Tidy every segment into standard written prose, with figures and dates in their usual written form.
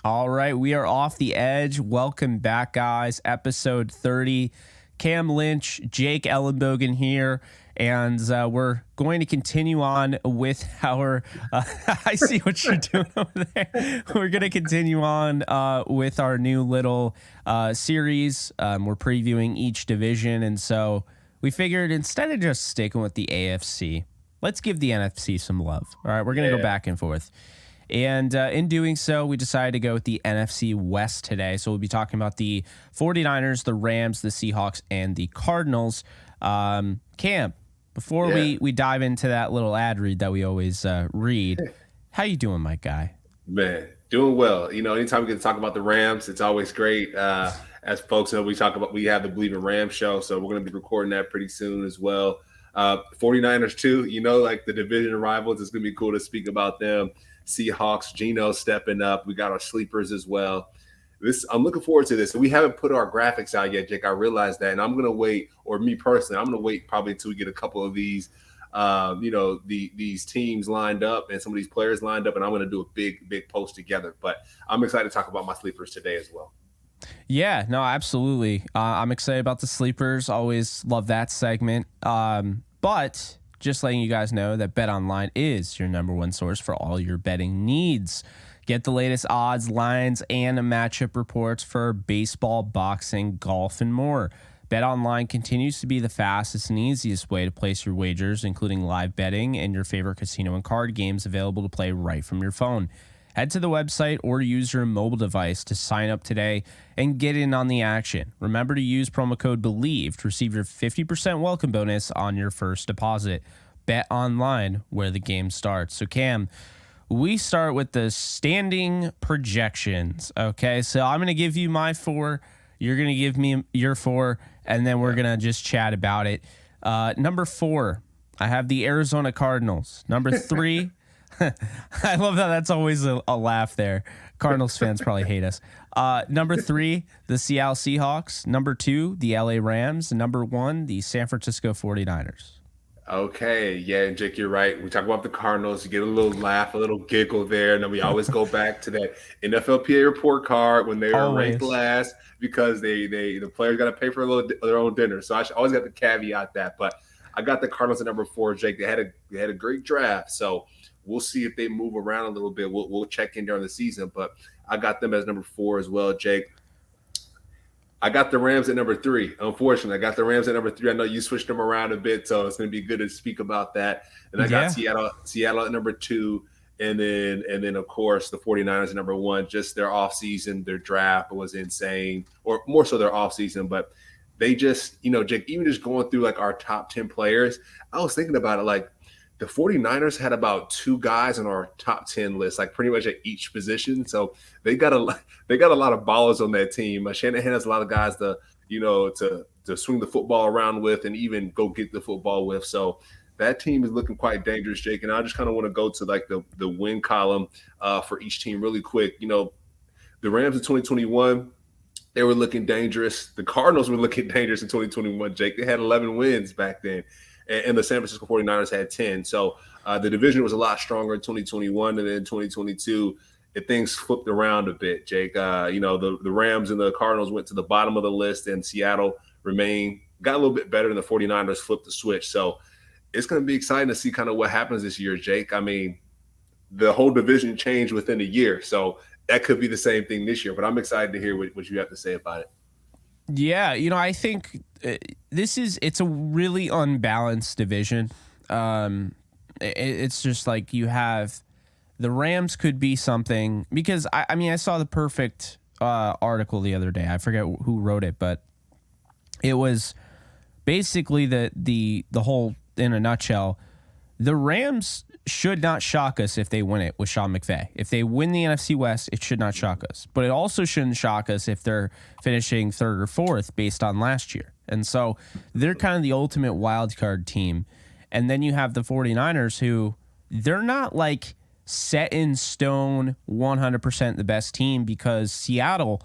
All right, we are off the edge. Welcome back, guys. Episode 30. Cam Lynch, Jake Ellenbogen here, and we're going to continue on with our. I see what you're doing over there. We're going to continue on with our new little series. We're previewing each division, and so we figured instead of just sticking with the AFC, let's give the NFC some love. All right, we're going to go back and forth. And in doing so, we decided to go with the NFC West today. So we'll be talking about the 49ers, the Rams, the Seahawks, and the Cardinals. Cam, before we dive into that little ad read that we always read, how you doing, my guy? Man, doing well. You know, anytime we get to talk about the Rams, it's always great. As folks know, we have the Bleav in Rams show, so we're going to be recording that pretty soon as well. 49ers too, you know, like the division rivals, it's going to be cool to speak about them. Seahawks, Geno stepping up. We got our sleepers as well. I'm looking forward to this. We haven't put our graphics out yet, Jake. I realize that, and I'm going to wait, or me personally, I'm going to wait probably until we get a couple of these, these teams lined up and some of these players lined up, and I'm going to do a big post together. But I'm excited to talk about my sleepers today as well. Yeah, no, absolutely. I'm excited about the sleepers. Always love that segment. But just letting you guys know that BetOnline is your number one source for all your betting needs. Get the latest odds, lines, and matchup reports for baseball, boxing, golf, and more. BetOnline continues to be the fastest and easiest way to place your wagers, including live betting and your favorite casino and card games available to play right from your phone. Head to the website or use your mobile device to sign up today and get in on the action. Remember to use promo code Bleav to receive your 50% welcome bonus on your first deposit. Bet online where the game starts. So Cam, we start with the standing projections. Okay, so I'm going to give you my 4. You're going to give me your 4, and then we're going to just chat about it. Number 4, I have the Arizona Cardinals. Number 3, I love how that's always a laugh there. Cardinals fans probably hate us. Number 3, the Seattle Seahawks. Number 2, the LA Rams. Number 1, the San Francisco 49ers. Okay, yeah, Jake, you're right. We talk about the Cardinals, you get a little laugh, a little giggle there, and then we always go back to that NFLPA report card when they were ranked last because the players got to pay for their own dinner. So I always got to caveat that. But I got the Cardinals at number 4, Jake. They had a great draft, so we'll see if they move around a little bit. We'll check in during the season, but I got them as number 4 as well, Jake. I got the Rams at number 3. Unfortunately, I got the Rams at number 3. I know you switched them around a bit, so it's going to be good to speak about that. And I got Seattle at number 2, and then of course the 49ers at number 1. Just their offseason, their draft was insane, or more so their offseason, but they just, Jake, even just going through like our top 10 players, I was thinking about it, like the 49ers had about 2 guys on our top 10 list, like pretty much at each position. So they got a lot of ballers on that team. Shanahan has a lot of guys to swing the football around with and even go get the football with. So that team is looking quite dangerous, Jake. And I just kind of want to go to like the win column for each team really quick. The Rams in 2021, they were looking dangerous. The Cardinals were looking dangerous in 2021, Jake. They had 11 wins back then. And the San Francisco 49ers had 10. So the division was a lot stronger in 2021. And then in 2022, things flipped around a bit, Jake. The Rams and the Cardinals went to the bottom of the list, and Seattle got a little bit better, and the 49ers flipped the switch. So it's going to be exciting to see kind of what happens this year, Jake. I mean, the whole division changed within a year. So that could be the same thing this year. But I'm excited to hear what you have to say about it. Yeah, I think it's a really unbalanced division. It's just like you have the Rams could be something because I saw the perfect article the other day. I forget who wrote it, but it was basically the whole, in a nutshell, the Rams should not shock us if they win it with Sean McVay. If they win the NFC West, it should not shock us. But it also shouldn't shock us if they're finishing 3rd or 4th based on last year. And so they're kind of the ultimate wild card team. And then you have the 49ers who they're not like set in stone 100% the best team because Seattle,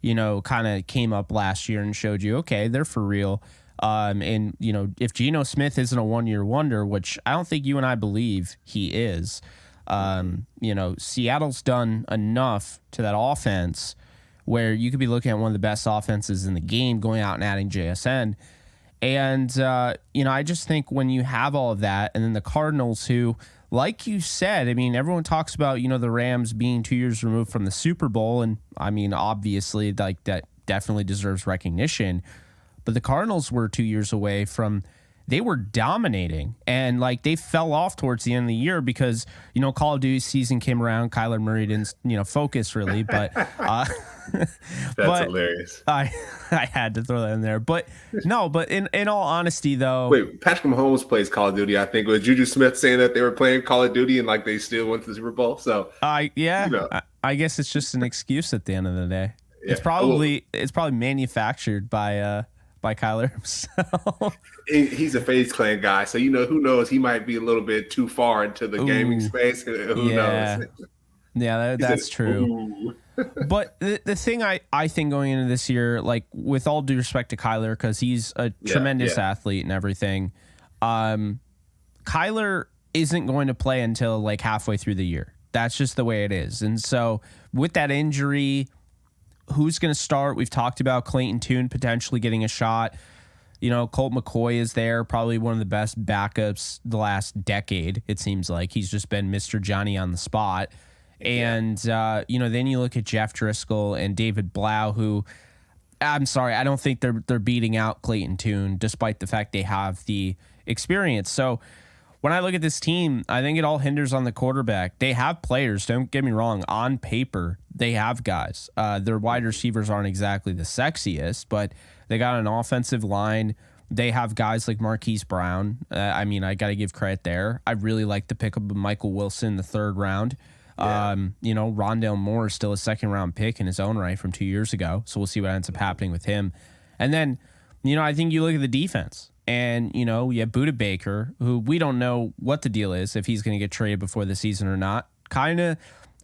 kind of came up last year and showed you, okay, they're for real. And, if Geno Smith isn't a one-year wonder, which I don't think you and I Bleav he is, Seattle's done enough to that offense where you could be looking at one of the best offenses in the game going out and adding JSN. And, I just think when you have all of that, and then the Cardinals, who, like you said, I mean, everyone talks about, the Rams being 2 years removed from the Super Bowl. And I mean, obviously, like, that definitely deserves recognition. But the Cardinals were 2 years away from, they were dominating, and like they fell off towards the end of the year because, Call of Duty season came around. Kyler Murray didn't, focus really, but that's hilarious. I had to throw that in there, but no, but in all honesty though, wait, Patrick Mahomes plays Call of Duty. I think with Juju Smith saying that they were playing Call of Duty and like they still went to the Super Bowl. So I guess it's just an excuse at the end of the day. Yeah. It's probably manufactured by Kyler himself. He's a FaZe Clan guy, so who knows? He might be a little bit too far into the gaming space. Who knows? Yeah, that's true. But the thing I think going into this year, like with all due respect to Kyler, because he's a tremendous athlete and everything, Kyler isn't going to play until like halfway through the year. That's just the way it is. And so with that injury, who's going to start? We've talked about Clayton Tune potentially getting a shot. Colt McCoy is there, probably one of the best backups the last decade. It seems like he's just been Mr. Johnny on the spot. And, then you look at Jeff Driscoll and David Bleav, who, I'm sorry, I don't think they're beating out Clayton Tune, despite the fact they have the experience. So when I look at this team, I think it all hinders on the quarterback. They have players, don't get me wrong. On paper, they have guys. Their wide receivers aren't exactly the sexiest, but they got an offensive line. They have guys like Marquise Brown. I got to give credit there. I really like the pickup of Michael Wilson in the third round. Yeah. Rondale Moore is still a second-round pick in his own right from 2 years ago, so we'll see what ends up happening with him. And then, I think you look at the defense. And, you have Budda Baker, who we don't know what the deal is, if he's going to get traded before the season or not.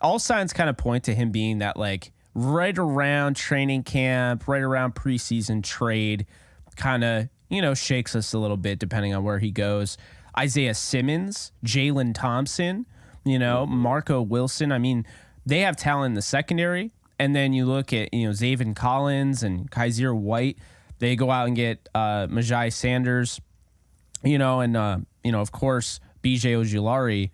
All signs kind of point to him being that, like, right around training camp, right around preseason trade, kind of, shakes us a little bit depending on where he goes. Isaiah Simmons, Jalen Thompson, Marco Wilson. I mean, they have talent in the secondary. And then you look at, Zaven Collins and Kaiser White. They go out and get Majai Sanders, and of course, BJ Ojulari.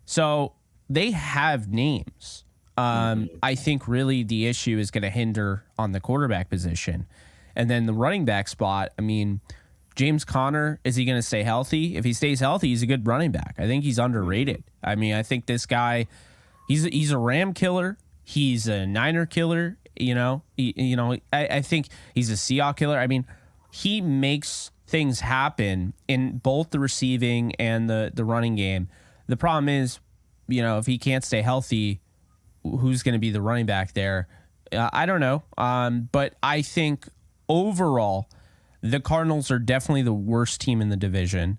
So they have names. I think really the issue is going to hinder on the quarterback position. And then the running back spot, James Conner, is he going to stay healthy? If he stays healthy, he's a good running back. I think he's underrated. I think this guy, he's a Ram killer. He's a Niner killer. I think he's a Seahawks killer. He makes things happen in both the receiving and the running game. The problem is, if he can't stay healthy, who's going to be the running back there? I don't know. But I think overall, the Cardinals are definitely the worst team in the division.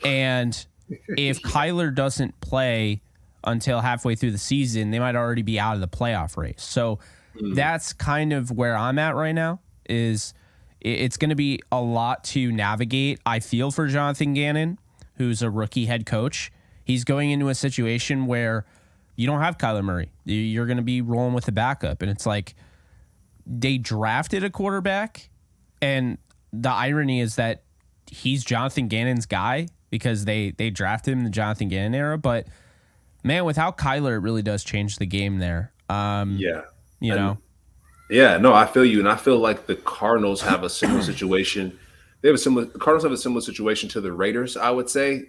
And if Kyler doesn't play until halfway through the season, they might already be out of the playoff race. So that's kind of where I'm at right now. It's going to be a lot to navigate. I feel for Jonathan Gannon, who's a rookie head coach. He's going into a situation where you don't have Kyler Murray. You're going to be rolling with the backup. And it's like they drafted a quarterback, and the irony is that he's Jonathan Gannon's guy because they drafted him in the Jonathan Gannon era. But, man, without Kyler, it really does change the game there. Yeah, no, I feel you. And I feel like the Cardinals have a similar situation. The Cardinals have a similar situation to the Raiders, I would say.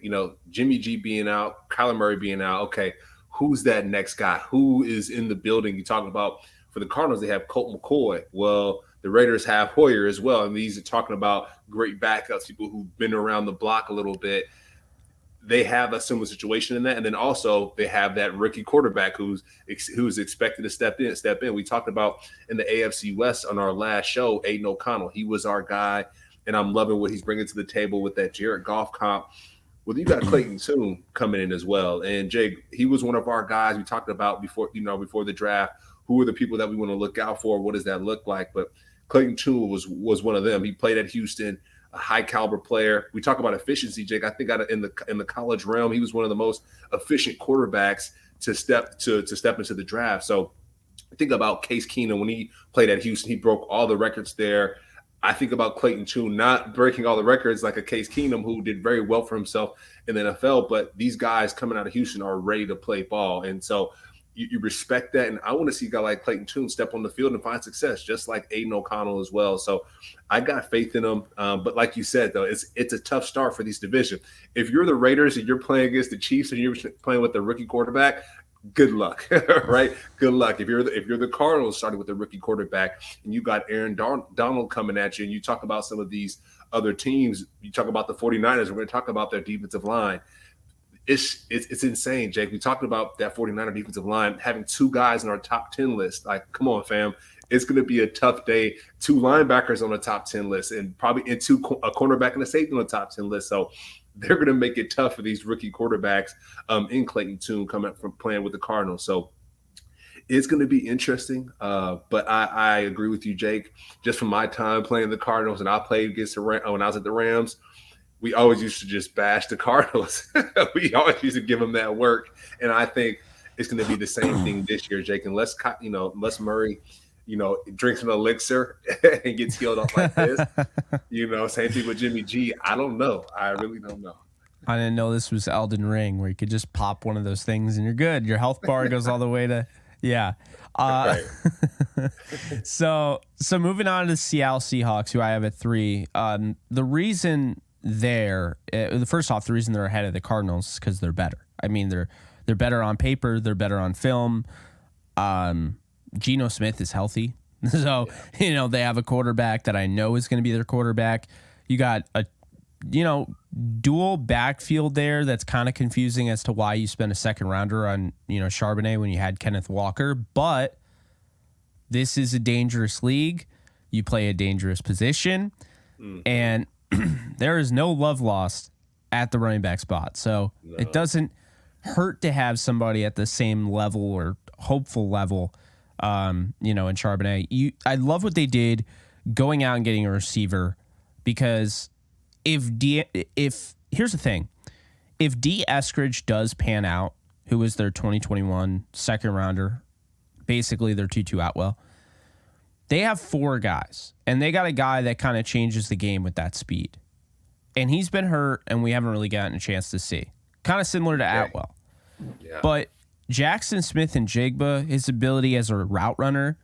Jimmy G being out, Kyler Murray being out. Okay, who's that next guy? Who is in the building? You talking about for the Cardinals, they have Colt McCoy. Well, the Raiders have Hoyer as well. And these are talking about great backups, people who've been around the block a little bit. They have a similar situation in that. And then also they have that rookie quarterback who's expected to step in. We talked about in the AFC West on our last show, Aiden O'Connell. He was our guy, and I'm loving what he's bringing to the table with that Jared Goff comp. Well, you got Clayton Tune coming in as well. And Jake, he was one of our guys we talked about before the draft. Who are the people that we want to look out for? What does that look like? But Clayton Tune was one of them. He played at Houston. a high caliber player. We talk about efficiency, Jake. I think in the college realm, he was one of the most efficient quarterbacks to step into the draft. So think about Case Keenum when he played at Houston. He broke all the records there. I think about Clayton Tune not breaking all the records like a Case Keenum, who did very well for himself in the NFL. But these guys coming out of Houston are ready to play ball. And so you respect that. And I want to see a guy like Clayton Tune step on the field and find success, just like Aiden O'Connell as well. So I got faith in him. But like you said, though, it's a tough start for these divisions. If you're the Raiders and you're playing against the Chiefs and you're playing with the rookie quarterback, good luck, right? Good luck. If you're the Cardinals starting with a rookie quarterback and you got Aaron Donald coming at you, and you talk about some of these other teams, you talk about the 49ers, we're going to talk about their defensive line. It's insane, Jake. We talked about that 49er defensive line having two guys in our top 10 list. Like, come on, fam. It's going to be a tough day. Two linebackers on the top 10 list, and probably a cornerback and a safety on the top 10 list. So they're going to make it tough for these rookie quarterbacks in Clayton Tune coming from playing with the Cardinals. So it's going to be interesting. But I agree with you, Jake. Just from my time playing the Cardinals, and I played against when I was at the Rams, we always used to just bash the Cardinals. We always used to give them that work. And I think it's going to be the same thing this year, Jake. Unless Murray, drinks an elixir and gets healed up like this. Same thing with Jimmy G. I don't know. I really don't know. I didn't know this was Elden Ring, where you could just pop one of those things and you're good. Your health bar goes all the way to, yeah. Right. So moving on to the Seattle Seahawks, who I have at 3. The reason first off, the reason they're ahead of the Cardinals is because they're better. I mean, they're better on paper. They're better on film. Geno Smith is healthy. So, they have a quarterback that I know is going to be their quarterback. You got a, dual backfield there that's kind of confusing as to why you spent a second rounder on, Charbonnet when you had Kenneth Walker. But this is a dangerous league. You play a dangerous position. And there is no love lost at the running back spot. So It doesn't hurt to have somebody at the same level or hopeful level in Charbonnet. I love what they did going out and getting a receiver, because here's the thing. If D. Eskridge does pan out, who was their 2021 second rounder, basically their Tutu Atwell, they have 4 guys, and they got a guy that kind of changes the game with that speed. And he's been hurt, and we haven't really gotten a chance to see. Kind of similar to Atwell. Yeah. But Jackson Smith and Jigba, his ability as a route runner.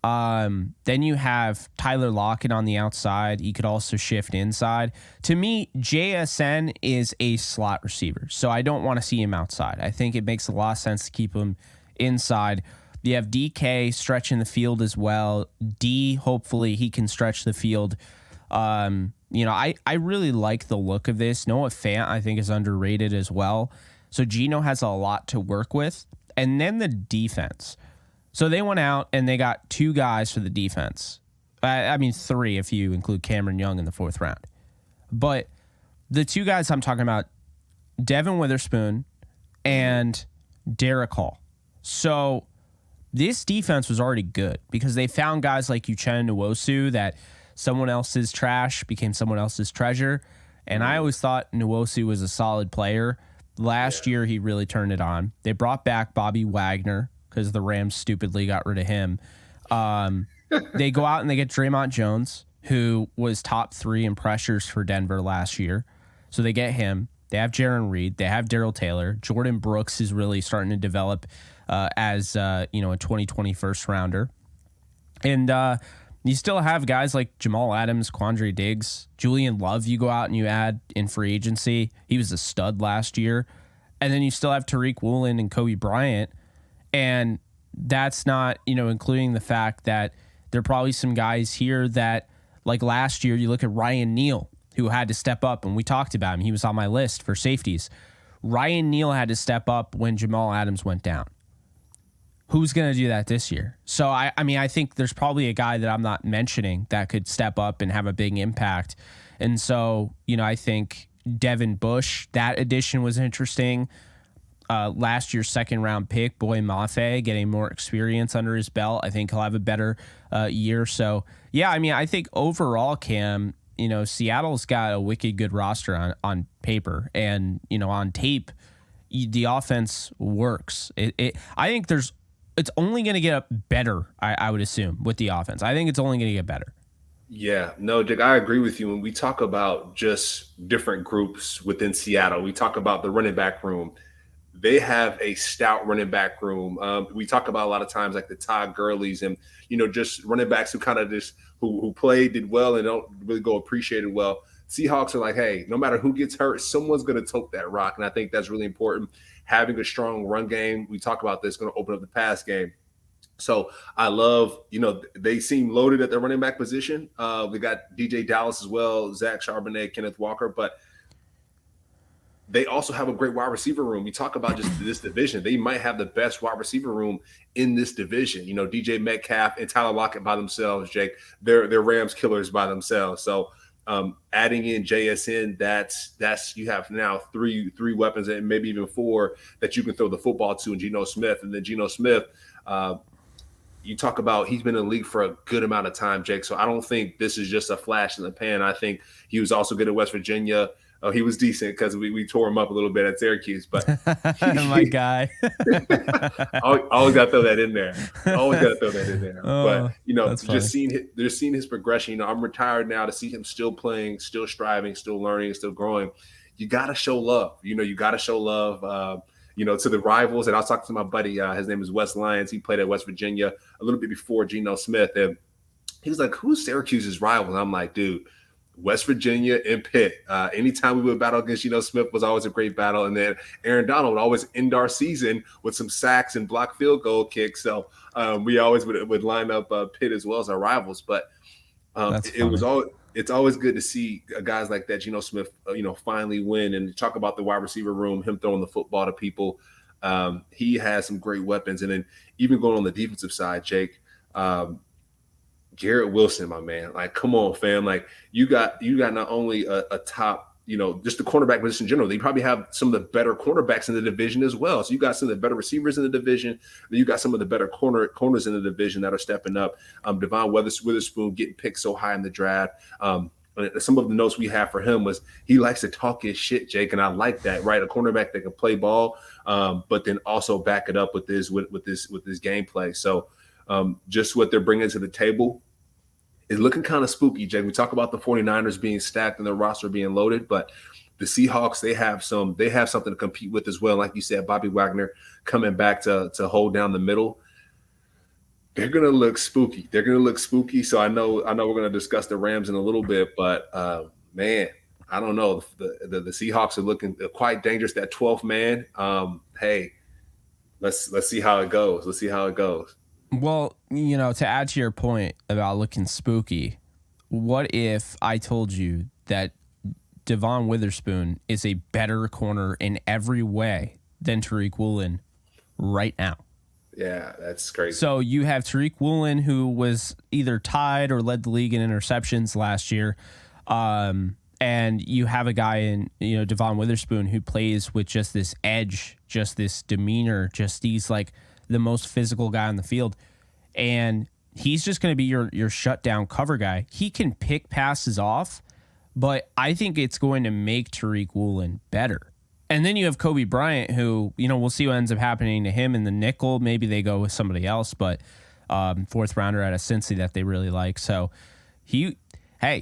Then you have Tyler Lockett on the outside. He could also shift inside. To me, JSN is a slot receiver, so I don't want to see him outside. I think it makes a lot of sense to keep him inside. You have DK stretching the field as well. D, hopefully he can stretch the field. I really like the look of this. Noah Fant, I think, is underrated as well. So Geno has a lot to work with. And then the defense. So they went out and they got 2 guys for the defense. 3 if you include Cameron Young in the 4th round. But the 2 guys I'm talking about, Devin Witherspoon and Derek Hall. So this defense was already good because they found guys like Uchenna Nwosu that someone else's trash became someone else's treasure. And I always thought Nwosu was a solid player. Last year, he really turned it on. They brought back Bobby Wagner because the Rams stupidly got rid of him. They go out and they get Draymond Jones, who was top 3 in pressures for Denver last year. So they get him. They have Jaron Reed. They have Darrell Taylor. Jordan Brooks is really starting to develop as a 2020 first rounder. And you still have guys like Jamal Adams, Quandre Diggs, Julian Love you go out and you add in free agency. He was a stud last year. And then you still have Tariq Woolen and Kobe Bryant. And that's not, including the fact that there are probably some guys here that, like last year, you look at Ryan Neal, who had to step up, and we talked about him. He was on my list for safeties. Ryan Neal had to step up when Jamal Adams went down. Who's going to do that this year? So, I think there's probably a guy that I'm not mentioning that could step up and have a big impact. And so, I think Devin Bush, that addition was interesting. Last year's second round pick, Boy Mafe, getting more experience under his belt. I think he'll have a better year. So, yeah, I think overall, Cam, Seattle's got a wicked good roster on paper, and on tape, the offense works. I think it's only going to get better. I would assume with the offense. I think it's only going to get better. Yeah, no, Dick, I agree with you. When we talk about just different groups within Seattle, we talk about the running back room. They have a stout running back room. We talk about a lot of times like the Todd Gurleys and, just running backs who kind of just who played, did well, and don't really go appreciated well. Seahawks are like, hey, no matter who gets hurt, someone's going to tote that rock. And I think that's really important. Having a strong run game, we talk about this, going to open up the pass game. So I love, they seem loaded at their running back position. We got DJ Dallas as well, Zach Charbonnet, Kenneth Walker, but they also have a great wide receiver room. We talk about just this division. They might have the best wide receiver room in this division. DJ Metcalf and Tyler Lockett by themselves, Jake. They're Rams killers by themselves. So adding in JSN, that's you have now three weapons and maybe even four that you can throw the football to, and Geno Smith. And then Geno Smith, you talk about he's been in the league for a good amount of time, Jake. So I don't think this is just a flash in the pan. I think he was also good at West Virginia. Oh, he was decent because we tore him up a little bit at Syracuse, but my guy. always got to throw that in there. But just seeing his progression. I'm retired now. To see him still playing, still striving, still learning, still growing. You got to show love. You got to show love. To the rivals. And I was talking to my buddy. His name is Wes Lyons. He played at West Virginia a little bit before Geno Smith, and he was like, "Who's Syracuse's rival?" And I'm like, "Dude, West Virginia and Pitt. Anytime we would battle against Geno Smith was always a great battle. And then Aaron Donald would always end our season with some sacks and block field goal kicks. So we always would line up Pitt as well as our rivals. But it's always good to see guys like that, Geno Smith, finally win. And talk about the wide receiver room, him throwing the football to people. He has some great weapons. And then even going on the defensive side, Jake, Garrett Wilson, my man, like, come on, fam. Like you got not only a top, just the cornerback position in general, they probably have some of the better cornerbacks in the division as well. So you got some of the better receivers in the division. Then you got some of the better corners in the division that are stepping up. Devon Witherspoon getting picked so high in the draft. Some of the notes we have for him was he likes to talk his shit, Jake, and I like that, right? A cornerback that can play ball, but then also back it up with this gameplay. So just what they're bringing to the table is looking kind of spooky, Jake. We talk about the 49ers being stacked and their roster being loaded, but the Seahawks, they have something to compete with as well. Like you said, Bobby Wagner coming back to hold down the middle. They're going to look spooky. So I know we're going to discuss the Rams in a little bit, but man, I don't know. The Seahawks are looking quite dangerous. That 12th man. Hey, let's see how it goes. Well, to add to your point about looking spooky, what if I told you that Devon Witherspoon is a better corner in every way than Tariq Woolen right now? Yeah, that's crazy. So you have Tariq Woolen, who was either tied or led the league in interceptions last year. And you have a guy in, Devon Witherspoon, who plays with just this edge, just this demeanor, he's like the most physical guy on the field. And he's just going to be your shutdown cover guy. He can pick passes off, but I think it's going to make Tariq Woolen better. And then you have Kobe Bryant, who, we'll see what ends up happening to him in the nickel. Maybe they go with somebody else, but fourth rounder out of Cincy that they really like. So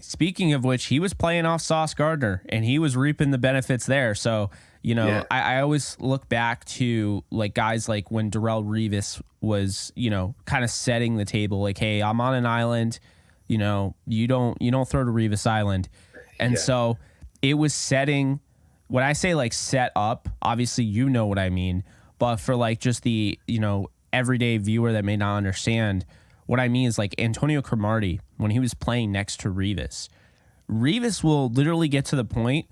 speaking of which, he was playing off Sauce Gardner and he was reaping the benefits there. So, I always look back to like guys like when Darrelle Revis was, kind of setting the table, like, hey, I'm on an island, you don't throw to Revis Island. And so it was setting. When I say like set up, obviously you know what I mean, but for like just the, everyday viewer that may not understand, what I mean is like Antonio Cromartie, when he was playing next to Revis will literally get to the point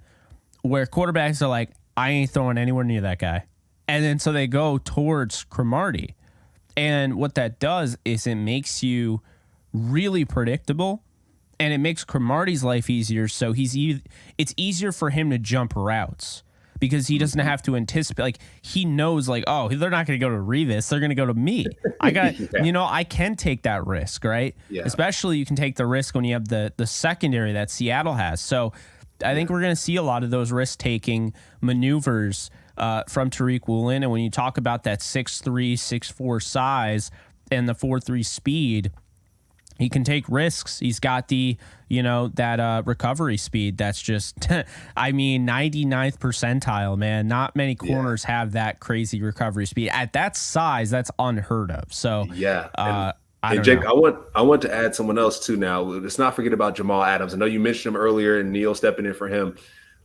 where quarterbacks are like, I ain't throwing anywhere near that guy. And then so they go towards Cromartie. And what that does is it makes you really predictable. And it makes Cromartie's life easier, so it's easier for him to jump routes because he doesn't have to anticipate. Like, he knows, like, oh, they're not going to go to Revis. They're going to go to me. I got, I can take that risk, right? Yeah. Especially you can take the risk when you have the secondary that Seattle has. So I think we're going to see a lot of those risk-taking maneuvers from Tariq Woolen. And when you talk about that 6'3", 6'4" size and the 4.3 speed, he can take risks. He's got the, that recovery speed that's just, 99th percentile, man. Not many corners have that crazy recovery speed. At that size, that's unheard of. So, and Jake, I want to add someone else too now. Let's not forget about Jamal Adams. I know you mentioned him earlier and Neil stepping in for him.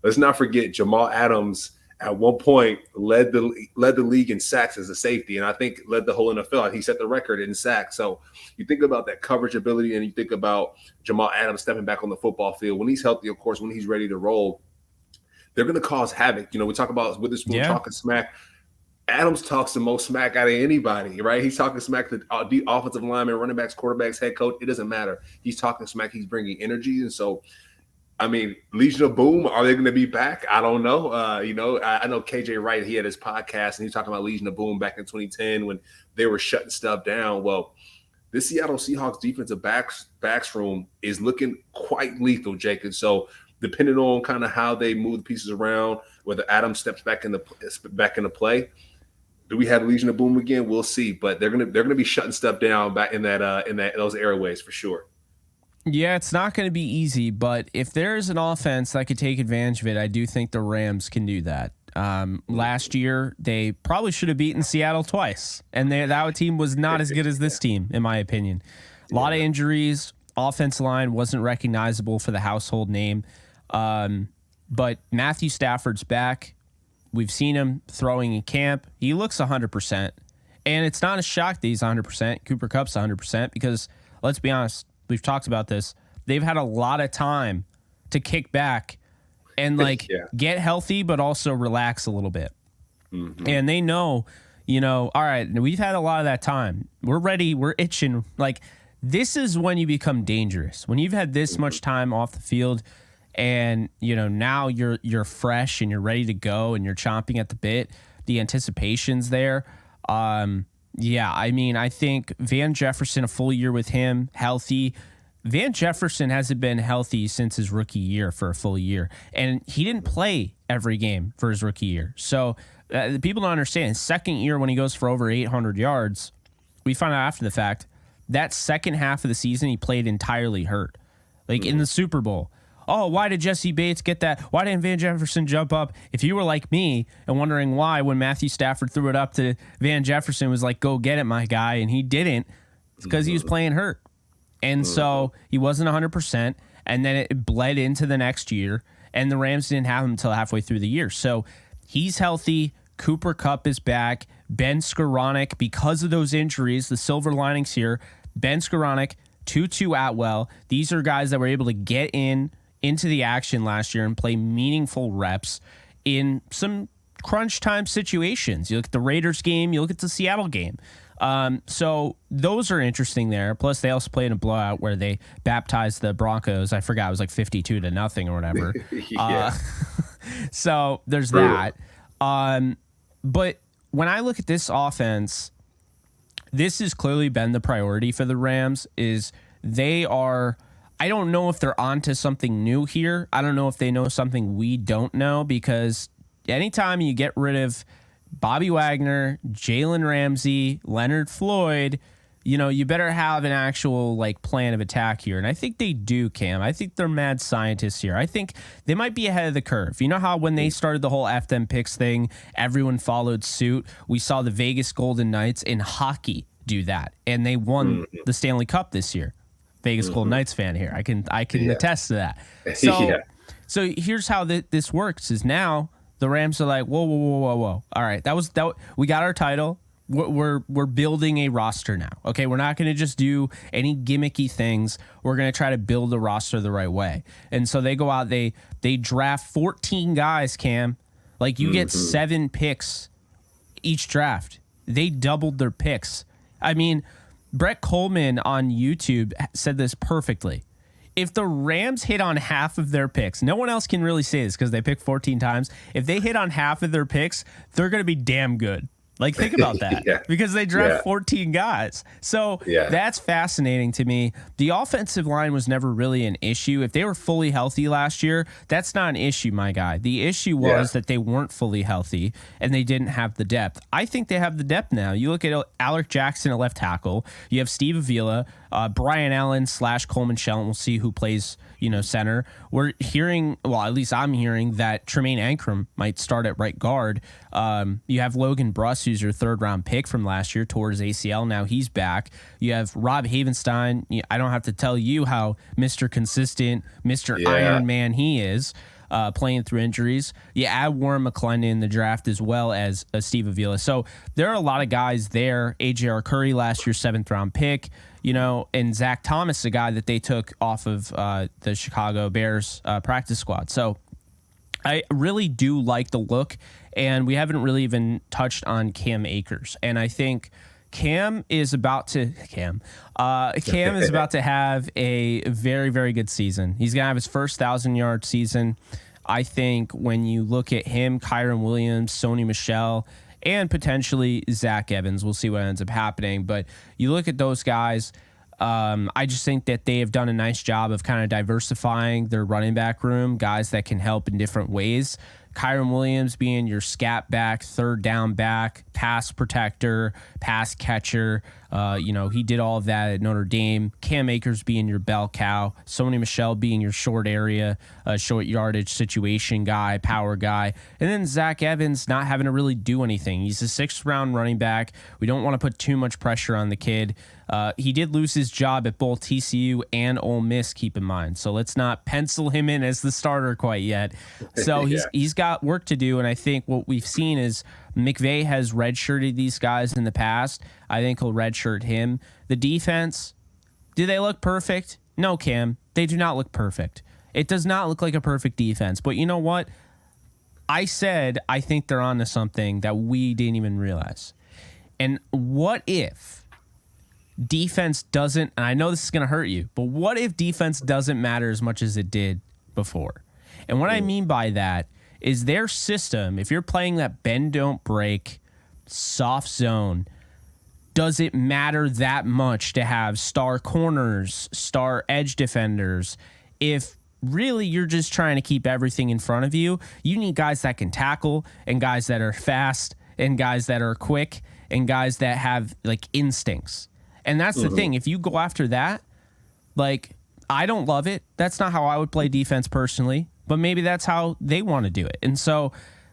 Let's not forget Jamal Adams at one point led the league in sacks as a safety, and I think led the whole NFL. He set the record in sacks. So you think about that coverage ability, and you think about Jamal Adams stepping back on the football field when he's healthy. Of course, when he's ready to roll, they're going to cause havoc. We talk about Witherspoon talking smack. Adams talks the most smack out of anybody, right? He's talking smack to the offensive lineman, running backs, quarterbacks, head coach. It doesn't matter. He's talking smack. He's bringing energy, and so. Legion of Boom, are they going to be back? I don't know. I know KJ Wright, he had his podcast, and he was talking about Legion of Boom back in 2010 when they were shutting stuff down. Well, this Seattle Seahawks defensive backs room is looking quite lethal, Jake. And so depending on kind of how they move the pieces around, whether Adams steps back into play, do we have Legion of Boom again? We'll see. But they're gonna be shutting stuff down back in those airways for sure. Yeah, it's not going to be easy, but if there's an offense that could take advantage of it, I do think the Rams can do that. Last year, they probably should have beaten Seattle twice, and that team was not as good as this team, in my opinion. A lot of injuries. Offensive line wasn't recognizable for the household name. But Matthew Stafford's back. We've seen him throwing in camp. He looks 100%. And it's not a shock that he's 100%. Cooper Kupp's 100% because, let's be honest, we've talked about this. They've had a lot of time to kick back and get healthy, but also relax a little bit. Mm-hmm. And they know, all right, we've had a lot of that time. We're ready. We're itching. This is when you become dangerous. When you've had this much time off the field and, now you're fresh and you're ready to go and you're chomping at the bit, the anticipation's there. I think Van Jefferson, a full year with him, healthy. Van Jefferson hasn't been healthy since his rookie year for a full year, and he didn't play every game for his rookie year. So people don't understand. His second year when he goes for over 800 yards, we find out after the fact, that second half of the season he played entirely hurt. In the Super Bowl. Oh, why did Jesse Bates get that? Why didn't Van Jefferson jump up? If you were like me and wondering why when Matthew Stafford threw it up to Van Jefferson was like, go get it, my guy, and he didn't, it's because he was playing hurt. And so he wasn't 100%, and then it bled into the next year, and the Rams didn't have him until halfway through the year. So he's healthy. Cooper Kupp is back. Ben Skoranek, because of those injuries, the silver linings here, Ben Skoranek, Tutu Atwell, these are guys that were able to get into the action last year and play meaningful reps in some crunch time situations. You look at the Raiders game, you look at the Seattle game. So those are interesting there. Plus, they also played in a blowout where they baptized the Broncos. I forgot, it was like 52-0 or whatever. So there's that. But when I look at this offense, this has clearly been the priority for the Rams. Is they are. I don't know if they're onto something new here. I don't know if they know something we don't know, because anytime you get rid of Bobby Wagner, Jalen Ramsey, Leonard Floyd, you better have an actual plan of attack here. And I think they do, Cam. I think they're mad scientists here. I think they might be ahead of the curve. You know how when they started the whole F them picks thing, everyone followed suit. We saw the Vegas Golden Knights in hockey do that, and they won the Stanley Cup this year. Vegas Golden Knights fan here. I can attest to that. So here's how this works: is now the Rams are like, whoa. All right, that we got our title. We're building a roster now. Okay, we're not going to just do any gimmicky things. We're going to try to build a roster the right way. And so they go out, they draft 14 guys, Cam. You get 7 picks each draft. They doubled their picks. I mean, Brett Coleman on YouTube said this perfectly. if the Rams hit on half of their picks, no one else can really say this because they pick 14 times. If they hit on half of their picks, they're going to be damn good. Like, think about that. Because they draft 14 guys. So that's fascinating to me. The offensive line was never really an issue. If they were fully healthy last year, that's not an issue, my guy. The issue was that they weren't fully healthy and they didn't have the depth. I think they have the depth now. You look at Alec Jackson at left tackle. You have Steve Avila, Brian Allen / Coleman Shelton. We'll see who plays, center. We're hearing, well, at least I'm hearing that Tremaine Ankrum might start at right guard. You have Logan Bruss, who's your 3rd round pick from last year, tore his ACL. Now he's back. You have Rob Havenstein. I don't have to tell you how Mr. Consistent, Mr. Iron Man he is, playing through injuries. You add Warren McClendon in the draft as well as Steve Avila. So there are a lot of guys there. A.J.R. Curry last year, 7th round pick. And Zach Thomas, the guy that they took off of the Chicago Bears practice squad. So I really do like the look, and we haven't really even touched on Cam Akers. And I think Cam is about to have a very, very good season. He's going to have his first 1,000-yard season. I think when you look at him, Kyron Williams, Sony Michel, and potentially Zach Evans. We'll see what ends up happening. But you look at those guys, I just think that they have done a nice job of kind of diversifying their running back room, guys that can help in different ways. Kyron Williams being your scat back, 3rd down back, pass protector, pass catcher. He did all of that at Notre Dame. Cam Akers being your bell cow. Sony Michel being your short area, short yardage situation guy, power guy. And then Zach Evans not having to really do anything. He's a 6th round running back. We don't want to put too much pressure on the kid. He did lose his job at both TCU and Ole Miss, keep in mind. So let's not pencil him in as the starter quite yet. So he's got work to do, and I think what we've seen is McVay has redshirted these guys in the past. I think he'll redshirt him. The defense, do they look perfect? No, Cam. They do not look perfect. It does not look like a perfect defense. But you know what? I said I think they're onto something that we didn't even realize. And what if defense doesn't, and I know this is going to hurt you, but what if defense doesn't matter as much as it did before? And what I mean by that is their system, if you're playing that bend, don't break, soft zone, does it matter that much to have star corners, star edge defenders? If really you're just trying to keep everything in front of you, you need guys that can tackle and guys that are fast and guys that are quick and guys that have like instincts. And that's the thing. If you go after that, like, I don't love it. That's not how I would play defense personally, but maybe that's how they want to do it. And so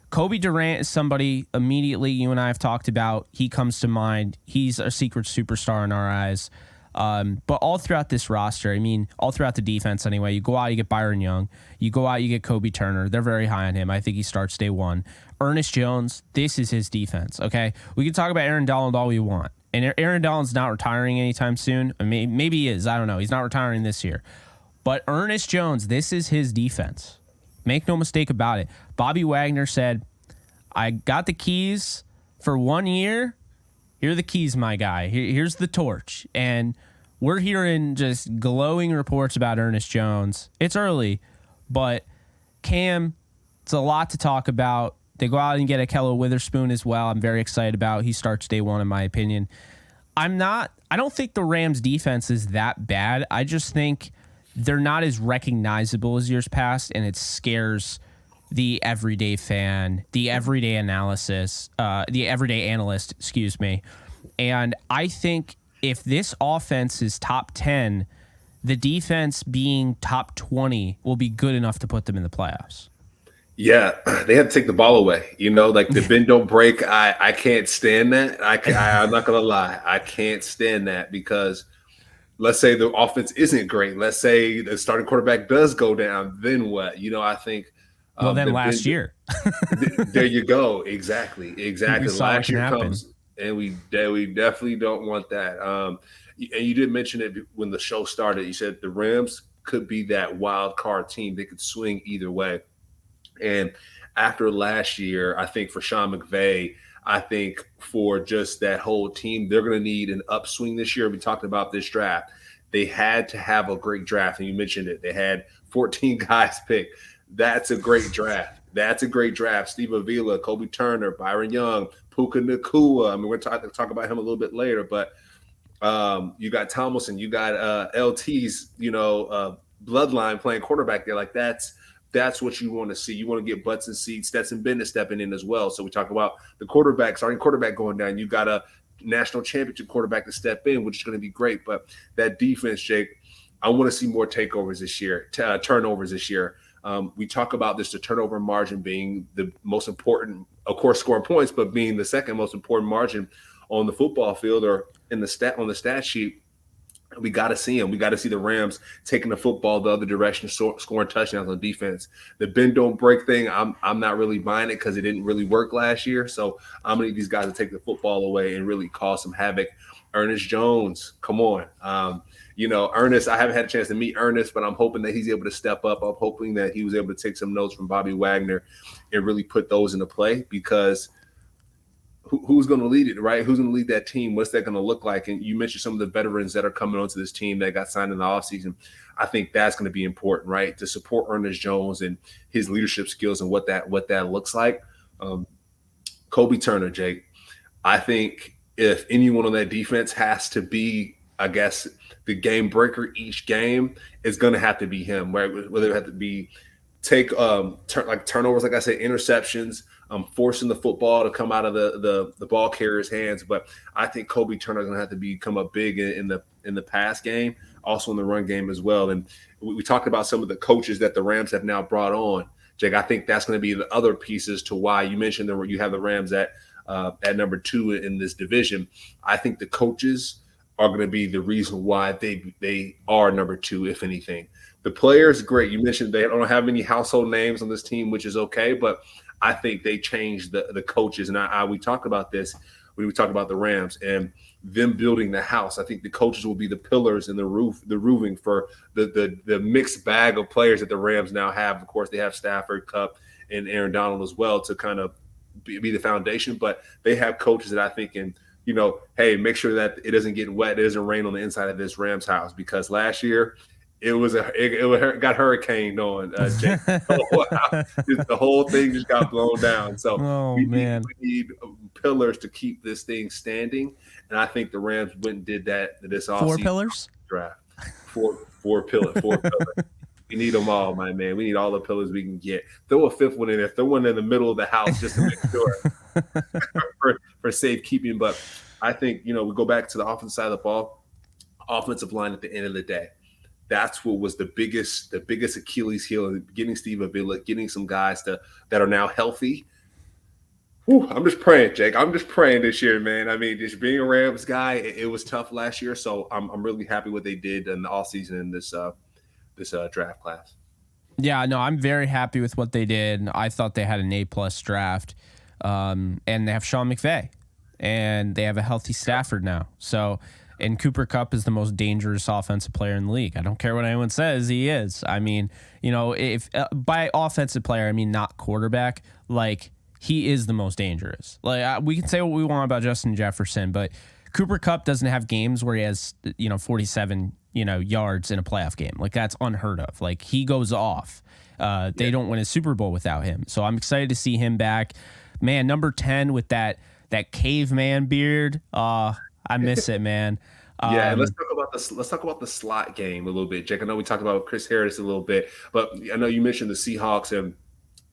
Kobe Durant is somebody immediately you and I have talked about. He comes to mind. He's a secret superstar in our eyes. But all throughout this roster, I mean, all throughout the defense anyway, you go out, you get Byron Young. You go out, you get Kobe Turner. They're very high on him. I think he starts day one. Ernest Jones, this is his defense, okay? We can talk about Aaron Donald all we want. And Aaron Donald's not retiring anytime soon. I mean, maybe he is. I don't know. He's not retiring this year. But Ernest Jones, this is his defense. Make no mistake about it. Bobby Wagner said, I got the keys for 1 year. Here are the keys, my guy. Here's the torch. And we're hearing just glowing reports about Ernest Jones. It's early, but Cam, it's a lot to talk about. They go out and get Akello Witherspoon as well. I'm very excited about. He starts day one, in my opinion. I don't think the Rams defense is that bad. I just think they're not as recognizable as years past, and it scares the everyday fan, the everyday analyst, excuse me. And I think if this offense is top 10, the defense being top 20 will be good enough to put them in the playoffs. Yeah, they had to take the ball away. Like the bend don't break. I can't stand that. I'm not gonna lie. I can't stand that because let's say the offense isn't great. Let's say the starting quarterback does go down. Then what? I think. Then last year. There you go. Exactly. Last year comes, and we definitely don't want that. And you did mention it when the show started. You said the Rams could be that wild card team. They could swing either way. And after last year, I think for Sean McVay, I think for just that whole team, they're going to need an upswing this year. We talked about this draft. they had to have a great draft. And you mentioned it. They had 14 guys picked. That's a great draft. That's a great draft. Steve Avila, Kobe Turner, Byron Young, Puka Nacua. I mean, we're talk about him a little bit later, but you got Tomlinson, you got LT's, bloodline playing quarterback there. Like that's what you want to see. You want to get butts and seats. Stetson Bennett stepping in as well. So we talk about the starting quarterback going down. You got a national championship quarterback to step in, which is going to be great. But that defense, Jake, I want to see more takeovers this year, turnovers this year. We talk about the turnover margin being the most important, of course, scoring points, but being the second most important margin on the football field or on the stat sheet. We got to see them. We got to see the Rams taking the football the other direction, scoring touchdowns on defense. The bend don't break thing, I'm not really buying it because it didn't really work last year. So I'm gonna need these guys to take the football away and really cause some havoc. Ernest Jones, come on. Ernest, I haven't had a chance to meet Ernest, but I'm hoping that he's able to step up. I'm hoping that he was able to take some notes from Bobby Wagner and really put those into play because who's going to lead it, right? Who's going to lead that team? What's that going to look like? And you mentioned some of the veterans that are coming onto this team that got signed in the offseason. I think that's going to be important, right? To support Ernest Jones and his leadership skills and what that looks like. Kobe Turner, Jake, I think if anyone on that defense has to be, I guess, the game breaker each game, it's going to have to be him, right? Whether it have to be turnovers, like I said, interceptions, forcing the football to come out of the ball carrier's hands. But I think Kobe Turner is going to have to come up big in the pass game, also in the run game as well. And we talked about some of the coaches that the Rams have now brought on. Jake, I think that's going to be the other pieces to why you mentioned that you have the Rams at number 2 in this division. I think the coaches are going to be the reason why they are number 2, if anything. The players, great. You mentioned they don't have any household names on this team, which is okay, but I think they changed the coaches. And we talked about this when we talked about the Rams and them building the house. I think the coaches will be the pillars and the roofing for the mixed bag of players that the Rams now have. Of course, they have Stafford, Kupp, and Aaron Donald as well to kind of be the foundation, but they have coaches that I think can, hey, make sure that it doesn't get wet, it doesn't rain on the inside of this Rams house, because last year it got hurricaned on. Jake. The whole thing just got blown down. So we need pillars to keep this thing standing, and I think the Rams went and did that this offseason. 4 pillars draft. Four pillars. We need them all, my man. We need all the pillars we can get. Throw a 5th one in there. Throw one in the middle of the house just to make sure for safekeeping. But I think, we go back to the offensive side of the ball, offensive line at the end of the day. That's what was the biggest Achilles heel, getting Steve Avila, getting some guys that are now healthy. Whew, I'm just praying, Jake. I'm just praying this year, man. I mean, just being a Rams guy, it was tough last year. So I'm really happy what they did in the offseason in this draft class. Yeah, no, I'm very happy with what they did. I thought they had an A+ draft, and they have Sean McVay, and they have a healthy Stafford now. So, and Cooper Kupp is the most dangerous offensive player in the league. I don't care what anyone says, he is. I mean, if by offensive player, I mean not quarterback. Like, he is the most dangerous. Like, we can say what we want about Justin Jefferson, but Cooper Kupp doesn't have games where he has 47 yards in a playoff game. Like, that's unheard of. Like, he goes off. They don't win a Super Bowl without him. So I'm excited to see him back. Man, number 10 with that caveman beard. I miss it, man. And let's talk about the slot game a little bit, Jake. I know we talked about Chris Harris a little bit, but I know you mentioned the Seahawks and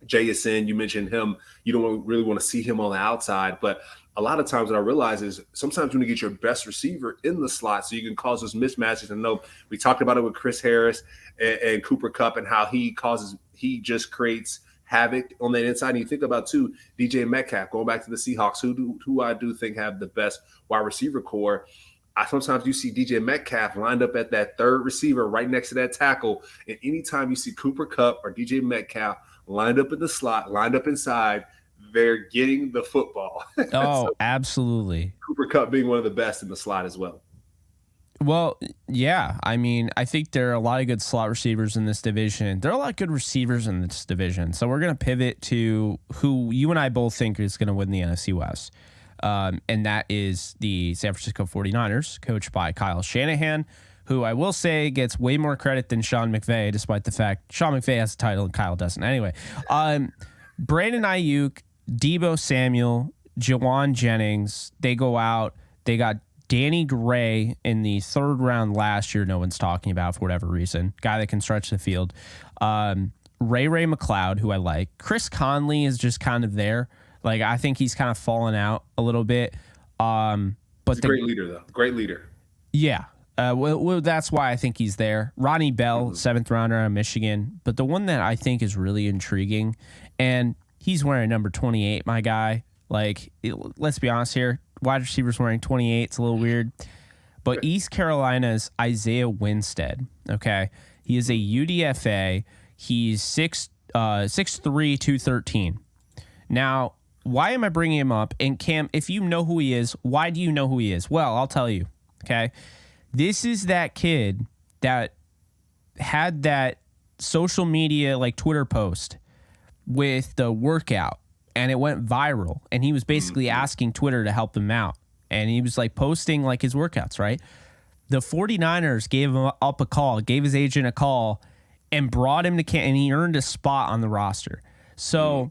JSN. You mentioned him. You don't really want to see him on the outside, but a lot of times what I realize is sometimes when you get your best receiver in the slot so you can cause those mismatches. And know we talked about it with Chris Harris and Cooper Kupp and how he just creates havoc on that inside. And you think about, too, DJ Metcalf, going back to the Seahawks, who I do think have the best wide receiver core. Sometimes you see DJ Metcalf lined up at that third receiver right next to that tackle. And anytime you see Cooper Kupp or DJ Metcalf lined up in the slot, lined up inside, they're getting the football. Oh, so, absolutely. Cooper Kupp being one of the best in the slot as well. Well, yeah. I mean, I think there are a lot of good slot receivers in this division. There are a lot of good receivers in this division. So we're going to pivot to who you and I both think is going to win the NFC West. And that is the San Francisco 49ers, coached by Kyle Shanahan, who I will say gets way more credit than Sean McVay, despite the fact Sean McVay has a title and Kyle doesn't. Anyway, Brandon Ayuk, Deebo Samuel, Jawan Jennings, they go out. They got Danny Gray in the 3rd round last year. No one's talking about for whatever reason. Guy that can stretch the field. Ray McLeod, who I like. Chris Conley is just kind of there. Like, I think he's kind of fallen out a little bit. But he's a great leader, though. Great leader. Yeah. Well, that's why I think he's there. Ronnie Bell, 7th rounder out of Michigan. But the one that I think is really intriguing, and he's wearing number 28, my guy. Like, let's be honest here. Wide receivers wearing 28. It's a little weird. But East Carolina's Isaiah Winstead, okay? He is a UDFA. He's 6'3", 213. Now, why am I bringing him up? And Cam, if you know who he is, why do you know who he is? Well, I'll tell you, okay? This is that kid that had that social media, like Twitter post with the workout, and it went viral. And he was basically asking Twitter to help him out. And he was like posting like his workouts, right? The 49ers gave him up a call, gave his agent a call, and brought him to and he earned a spot on the roster. So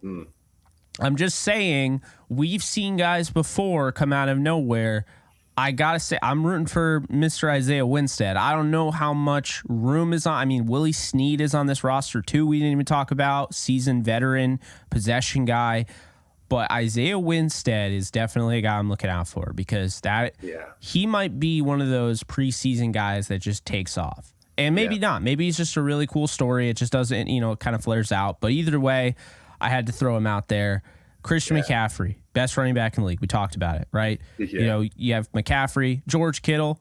I'm just saying, we've seen guys before come out of nowhere. I got to say, I'm rooting for Mr. Isaiah Winstead. I don't know how much room is on. I mean, Willie Snead is on this roster too. We didn't even talk about seasoned veteran, possession guy. But Isaiah Winstead is definitely a guy I'm looking out for because he might be one of those preseason guys that just takes off. And maybe not. Maybe he's just a really cool story. It just doesn't, it kind of flares out. But either way, I had to throw him out there. Christian McCaffrey, best running back in the league. We talked about it, right? Yeah. You have McCaffrey, George Kittle.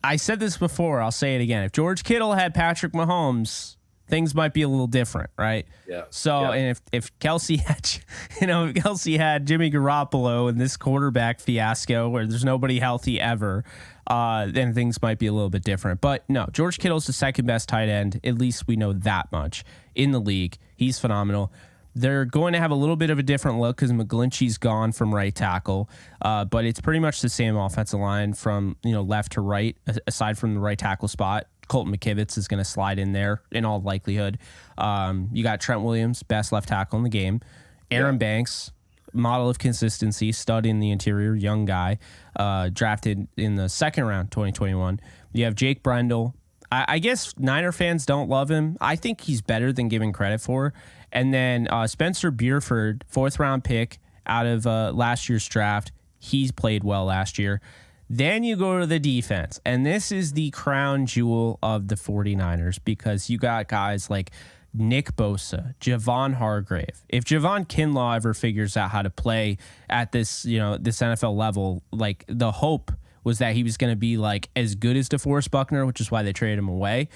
I said this before. I'll say it again. If George Kittle had Patrick Mahomes, things might be a little different, right? Yeah. So, and if Kelsey had, if Kelsey had Jimmy Garoppolo in this quarterback fiasco where there's nobody healthy ever, then things might be a little bit different. But no, George Kittle's the second best tight end. At least we know that much in the league. He's phenomenal. They're going to have a little bit of a different look because McGlinchey's gone from right tackle, but it's pretty much the same offensive line from left to right, aside from the right tackle spot. Colton McKivitz is going to slide in there in all likelihood. You got Trent Williams, best left tackle in the game. Aaron Banks, model of consistency, stud in the interior, young guy, drafted in the 2nd round, 2021. You have Jake Brendel. I guess Niner fans don't love him. I think he's better than giving credit for. And then Spencer Buford, 4th round pick out of last year's draft. He's played well last year. Then you go to the defense, and this is the crown jewel of the 49ers because you got guys like Nick Bosa, Javon Hargrave. If Javon Kinlaw ever figures out how to play at this, this NFL level, like the hope was that he was going to be like as good as DeForest Buckner, which is why they traded him away.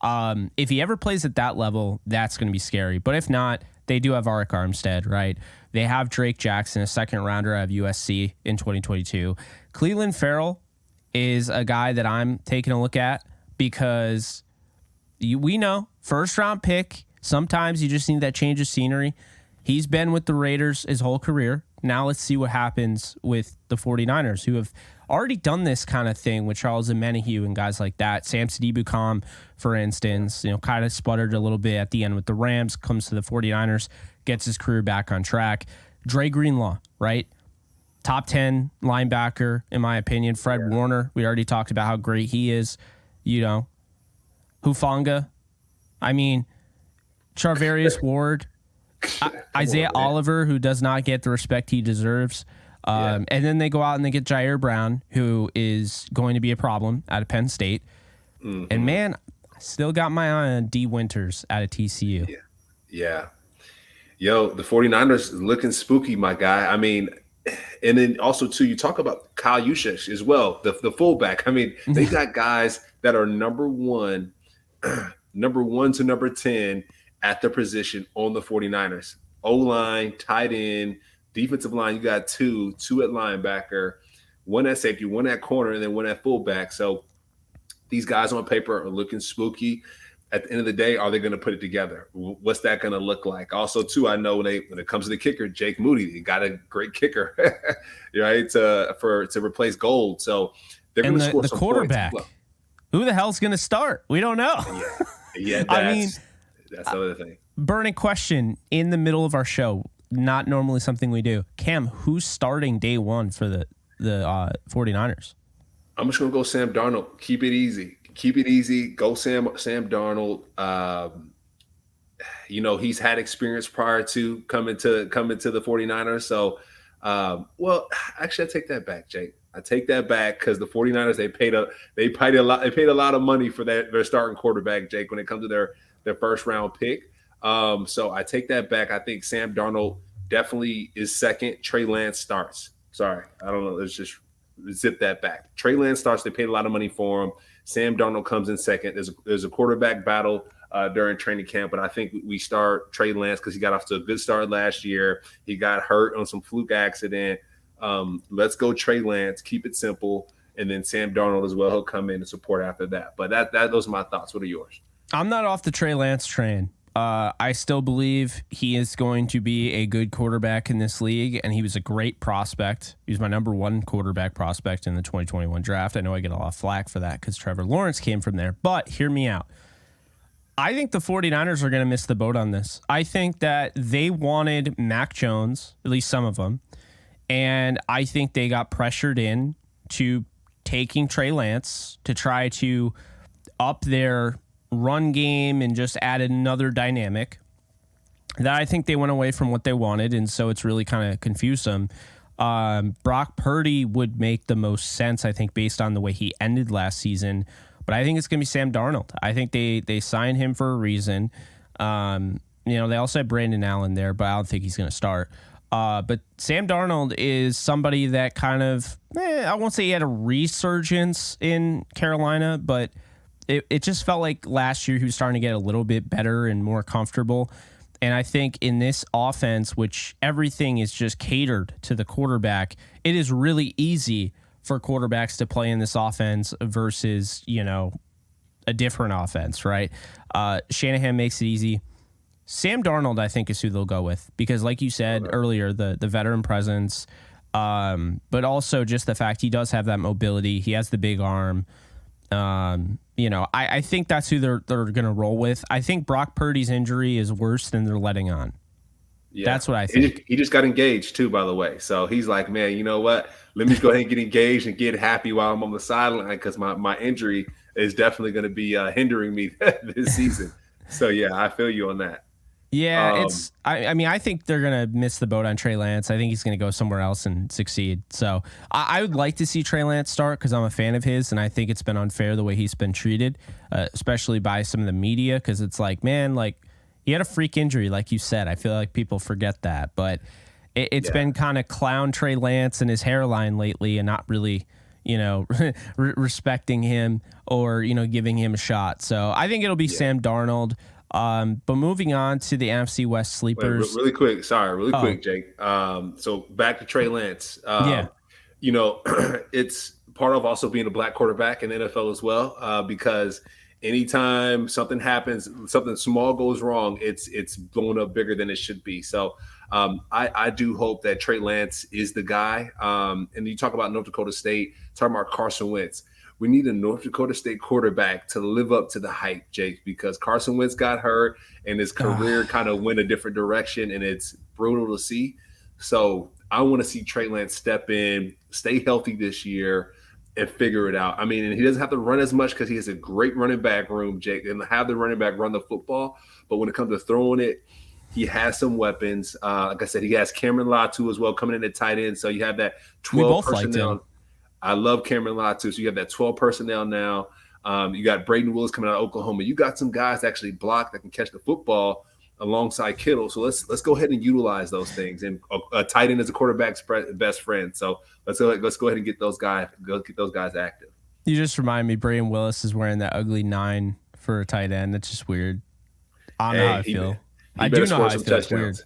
If he ever plays at that level, that's going to be scary. But if not, they do have Arik Armstead, right? They have Drake Jackson, a 2nd rounder out of USC in 2022. Cleveland Farrell is a guy that I'm taking a look at because we know 1st round pick. Sometimes you just need that change of scenery. He's been with the Raiders his whole career. Now let's see what happens with the 49ers, who have already done this kind of thing with Charles Omenihu and guys like that. Samson Ebukam, for instance, kind of sputtered a little bit at the end with the Rams, comes to the 49ers, gets his career back on track. Dre Greenlaw, right? Top 10 linebacker, in my opinion. Fred Warner, we already talked about how great he is. Hufanga. I mean, Charvarius Ward. Isaiah Oliver, who does not get the respect he deserves. And then they go out and they get Jair Brown, who is going to be a problem out of Penn State. Mm-hmm. And man, I still got my eye on D. Winters out of TCU. Yeah. Yo, the 49ers looking spooky, my guy. I mean, and then also, too, you talk about Kyle Juszczyk as well, the fullback. I mean, they got guys that are number one to number 10 at the position on the 49ers. O-line, tight end, defensive line, you got two at linebacker, one at safety, one at corner, and then one at fullback. So these guys on paper are looking spooky. At the end of the day, are they going to put it together? What's that going to look like? Also, too, I know when it comes to the kicker, Jake Moody, he got a great kicker, right, to replace Gold. So they're going And to score the some quarterback, points. who the hell's going to start? We don't know. Yeah. That's the other thing. Burning question in the middle of our show. Not normally something we do. Cam, who's starting day one for the 49ers? I'm just going to go Sam Darnold. Keep it easy. Go Sam Darnold. He's had experience prior to coming to the 49ers. So, actually, I take that back, Jake. I take that back because the 49ers, they paid a lot of money for their starting quarterback, Jake, when it comes to their first round pick. So I take that back. I think Sam Darnold definitely is second. Trey Lance starts. Sorry, I don't know. Let's just zip that back. Trey Lance starts. They paid a lot of money for him. Sam Darnold comes in second. There's a quarterback battle during training camp, but I think we start Trey Lance because he got off to a good start last year. He got hurt on some fluke accident. Let's go Trey Lance. Keep it simple, and then Sam Darnold as well. He'll come in and support after that. But those are my thoughts. What are yours? I'm not off the Trey Lance train. I still Bleav he is going to be a good quarterback in this league, and he was a great prospect. He was my number one quarterback prospect in the 2021 draft. I know I get a lot of flack for that because Trevor Lawrence came from there, but hear me out. I think the 49ers are going to miss the boat on this. I think that they wanted Mac Jones, at least some of them, and I think they got pressured in to taking Trey Lance to try to up their run game and just added another dynamic that I think they went away from what they wanted, and so it's really kind of confused them. Brock Purdy would make the most sense, I think, based on the way he ended last season, but I think it's going to be Sam Darnold. I think they signed him for a reason. They also had Brandon Allen there, but I don't think he's going to start. But Sam Darnold is somebody that kind of, I won't say he had a resurgence in Carolina, but it just felt like last year he was starting to get a little bit better and more comfortable. And I think in this offense, which everything is just catered to the quarterback, it is really easy for quarterbacks to play in this offense versus, a different offense, right? Shanahan makes it easy. Sam Darnold, I think, is who they'll go with because, like you said earlier, the veteran presence, but also just the fact he does have that mobility. He has the big arm. I think that's who they're going to roll with. I think Brock Purdy's injury is worse than they're letting on. Yeah. That's what I think. He just got engaged too, by the way. So he's like, man, you know what? Let me go ahead and get engaged and get happy while I'm on the sideline because my injury is definitely going to be hindering me this season. So, yeah, I feel you on that. Yeah, I think they're going to miss the boat on Trey Lance. I think he's going to go somewhere else and succeed. So I would like to see Trey Lance start because I'm a fan of his, and I think it's been unfair the way he's been treated, especially by some of the media because it's like, man, like he had a freak injury, like you said. I feel like people forget that. But it's been kind of clown Trey Lance and his hairline lately and not really, respecting him or, giving him a shot. So I think it'll be Sam Darnold. But moving on to the NFC West sleepers. Wait, really quick. Sorry, quick, Jake. So back to Trey Lance. It's part of also being a black quarterback in the NFL as well, because anytime something happens, something small goes wrong, it's blown up bigger than it should be. So I do hope that Trey Lance is the guy. And you talk about North Dakota State, talking about Carson Wentz. We need a North Dakota State quarterback to live up to the hype, Jake, because Carson Wentz got hurt and his career kind of went a different direction, and it's brutal to see. So I want to see Trey Lance step in, stay healthy this year, and figure it out. I mean, and he doesn't have to run as much because he has a great running back room, Jake, and have the running back run the football. But when it comes to throwing it, he has some weapons. Like I said, he has Cameron Latu as well coming in at tight end. So you have that 12 personnel. I love Cameron Latu. So you have that 12 personnel now. You got Braden Willis coming out of Oklahoma. You got some guys that actually block that can catch the football alongside Kittle. So let's go ahead and utilize those things. And a tight end is a quarterback's best friend. So let's go ahead and get those guys active. You just remind me, Braden Willis is wearing that ugly 9 for a tight end. That's just weird. I don't know how I feel. I do know how I feel. It's weird.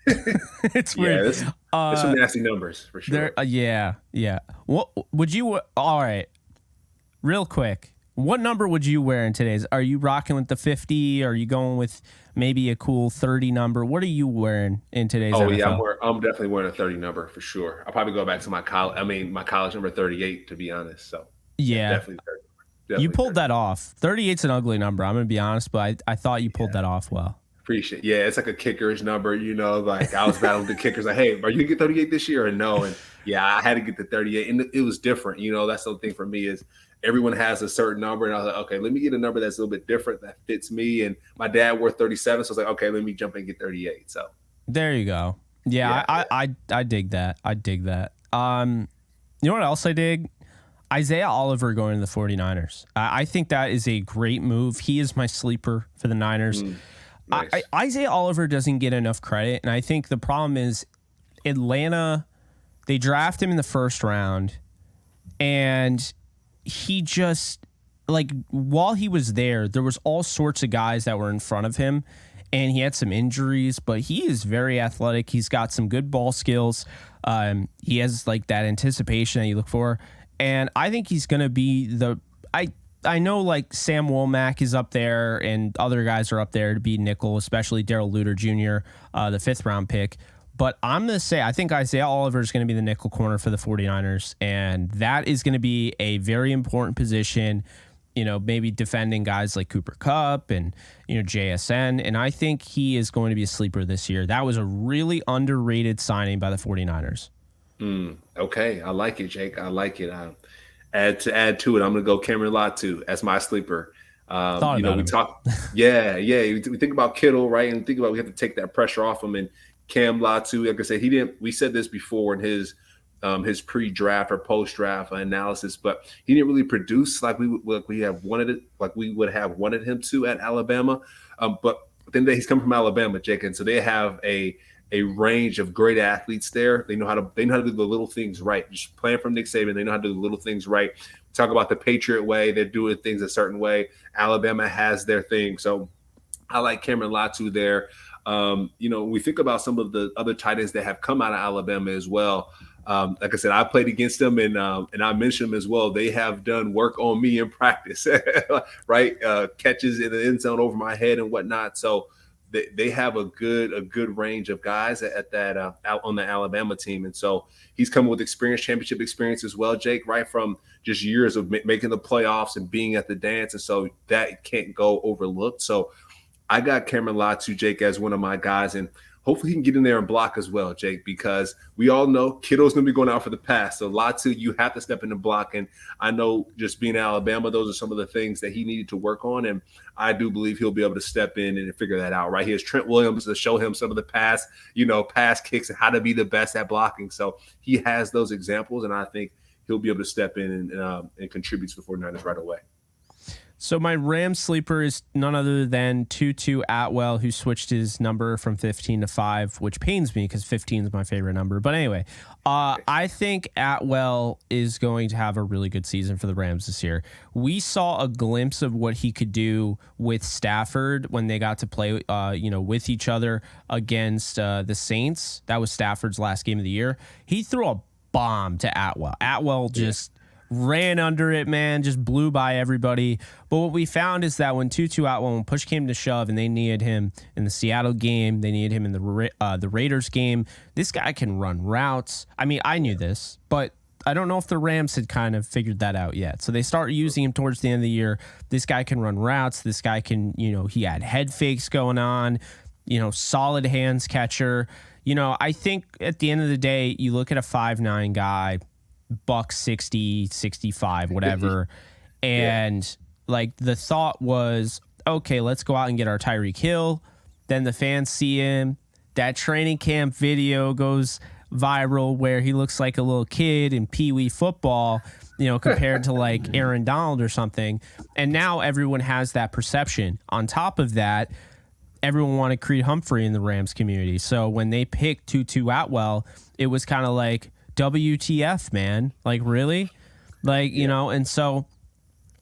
It's weird. There's some nasty numbers for sure. Yeah. What would you? All right, real quick. What number would you wear in today's? Are you rocking with the 50? Are you going with maybe a cool 30 number? What are you wearing in today's? Oh NFL? Yeah, I'm definitely wearing a 30 number for sure. I'll probably go back to my college number 38 to be honest. So Yeah. Definitely. You pulled that off. 38's an ugly number. I'm going to be honest, but I thought you pulled that off well. Appreciate it. Yeah, it's like a kicker's number, like I was battling the kickers. Like, hey, are you going to get 38 this year or no? And yeah, I had to get the 38. And it was different. That's the thing for me is everyone has a certain number. And I was like, okay, let me get a number that's a little bit different that fits me. And my dad wore 37. So I was like, okay, let me jump in and get 38. So there you go. Yeah. I dig that. I dig that. You know what else I dig? Isaiah Oliver going to the 49ers. I think that is a great move. He is my sleeper for the Niners. Nice. Isaiah Oliver doesn't get enough credit, and I think the problem is Atlanta, they draft him in the first round, and he just, while he was there was all sorts of guys that were in front of him, and he had some injuries, but he is very athletic. He's got some good ball skills. He has that anticipation that you look for. And I think he's going to be I know Sam Womack is up there and other guys are up there to be nickel, especially Darrell Luter Jr., the 5th round pick. But I'm going to say I think Isaiah Oliver is going to be the nickel corner for the 49ers. And that is going to be a very important position, maybe defending guys like Cooper Kupp and, JSN. And I think he is going to be a sleeper this year. That was a really underrated signing by the 49ers. Okay, I like it, Jake. I like it. Add to it, I'm gonna go Cameron Latu as my sleeper. We talk, we think about Kittle, right, and think about we have to take that pressure off him. And Cam Latu, like I said, he didn't. We said this before in his pre-draft or post-draft analysis, but he didn't really produce like we would have wanted him to at Alabama. But then he's come from Alabama, Jake, and so they have a range of great athletes there. They know how to do the little things right. Just playing from Nick Saban, they know how to do the little things right. Talk about the Patriot way. They're doing things a certain way. Alabama has their thing. So I like Cameron Latu there. We think about some of the other tight ends that have come out of Alabama as well. Like I said, I played against them and I mentioned them as well. They have done work on me in practice, right? Catches in the end zone over my head and whatnot. So they have a good range of guys at that out on the Alabama team. And so he's coming with championship experience as well, Jake, right, from just years of making the playoffs and being at the dance. And so that can't go overlooked. So I got Cameron Latu, Jake, as one of my guys. And hopefully he can get in there and block as well, Jake, because we all know Kittle's going to be going out for the pass. So Latu, you have to step in and block. And I know just being in Alabama, those are some of the things that he needed to work on. And I do believe he'll be able to step in and figure that out, right? He has Trent Williams to show him some of the pass kicks and how to be the best at blocking. So he has those examples, and I think he'll be able to step in and contribute to the 49ers right away. So my Rams sleeper is none other than Tutu Atwell, who switched his number from 15 to 5, which pains me because 15 is my favorite number. But anyway, I think Atwell is going to have a really good season for the Rams this year. We saw a glimpse of what he could do with Stafford when they got to play, with each other against the Saints. That was Stafford's last game of the year. He threw a bomb to Atwell. Atwell just ran under it, man, just blew by everybody. But what we found is that when Tutu Atwell, when push came to shove and they needed him in the Seattle game, they needed him in the Raiders game, this guy can run routes. I mean, I knew this, but I don't know if the Rams had kind of figured that out yet. So they start using him towards the end of the year. This guy can run routes. This guy can, he had head fakes going on, solid hands catcher. I think at the end of the day, you look at a 5'9" guy, buck 60, 65, whatever. And the thought was, okay, let's go out and get our Tyreek Hill. Then the fans see him. That training camp video goes viral where he looks like a little kid in Pee Wee football, compared to Aaron Donald or something. And now everyone has that perception. On top of that, everyone wanted Creed Humphrey in the Rams community. So when they picked Tutu Atwell, it was kind of like, WTF, man, really, and so,